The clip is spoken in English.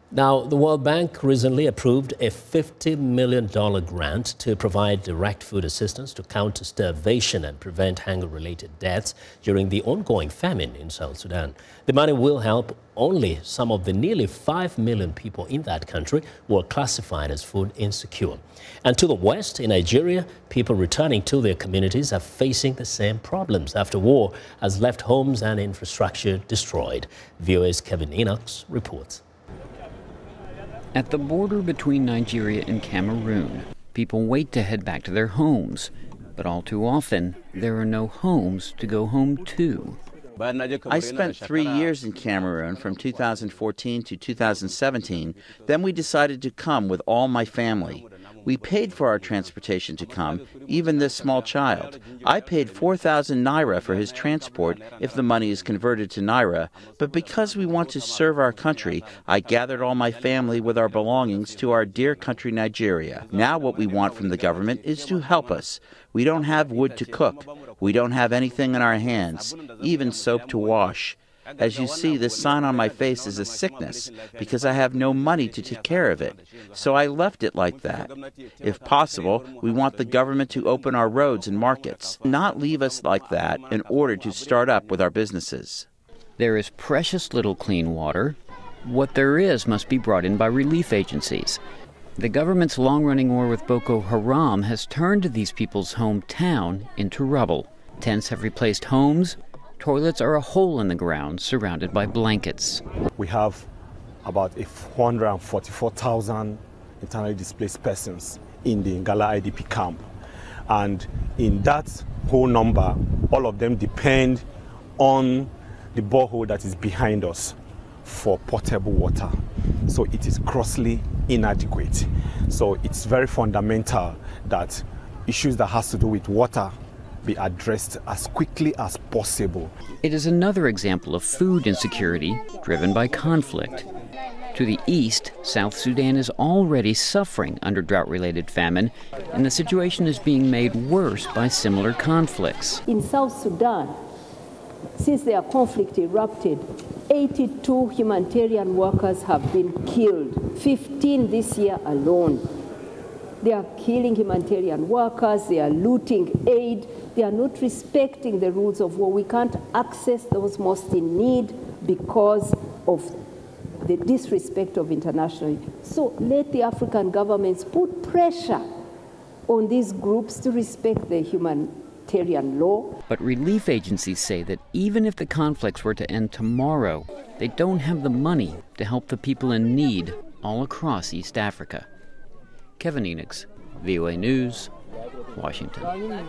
Now, the World Bank recently approved a $50 million grant to provide direct food assistance to counter starvation and prevent hunger-related deaths during the ongoing famine in South Sudan. The money will help only some of the nearly 5 million people in that country who are classified as food insecure. And to the west, in Nigeria, people returning to their communities are facing the same problems after war has left homes and infrastructure destroyed. VOA's Kevin Enochs reports. At the border between Nigeria and Cameroon, people wait to head back to their homes. But all too often, there are no homes to go home to. I spent 3 years in Cameroon from 2014 to 2017. Then we decided to come with all my family. We paid for our transportation to come, even this small child. I paid 4,000 naira for his transport if the money is converted to naira, but because we want to serve our country, I gathered all my family with our belongings to our dear country Nigeria. Now what we want from the government is to help us. We don't have wood to cook. We don't have anything in our hands, even soap to wash. As you see, this sign on my face is a sickness because I have no money to take care of it. So I left it like that. If possible, we want the government to open our roads and markets, not leave us like that in order to start up with our businesses. There is precious little clean water. What there is must be brought in by relief agencies. The government's long-running war with Boko Haram has turned these people's hometown into rubble. Tents have replaced homes. Toilets are a hole in the ground surrounded by blankets. We have about 144,000 internally displaced persons in the Ngala IDP camp. And in that whole number, all of them depend on the borehole that is behind us for potable water. So it is grossly inadequate. So it's very fundamental that issues that has to do with water be addressed as quickly as possible. It is another example of food insecurity driven by conflict. To the east, South Sudan is already suffering under drought-related famine, and the situation is being made worse by similar conflicts. In South Sudan, since their conflict erupted, 82 humanitarian workers have been killed, 15 this year alone. They are killing humanitarian workers, they are looting aid, they are not respecting the rules of war. We can't access those most in need because of the disrespect of international. So let the African governments put pressure on these groups to respect the humanitarian law. But relief agencies say that even if the conflicts were to end tomorrow, they don't have the money to help the people in need all across East Africa. Kevin Enochs, VOA News, Washington.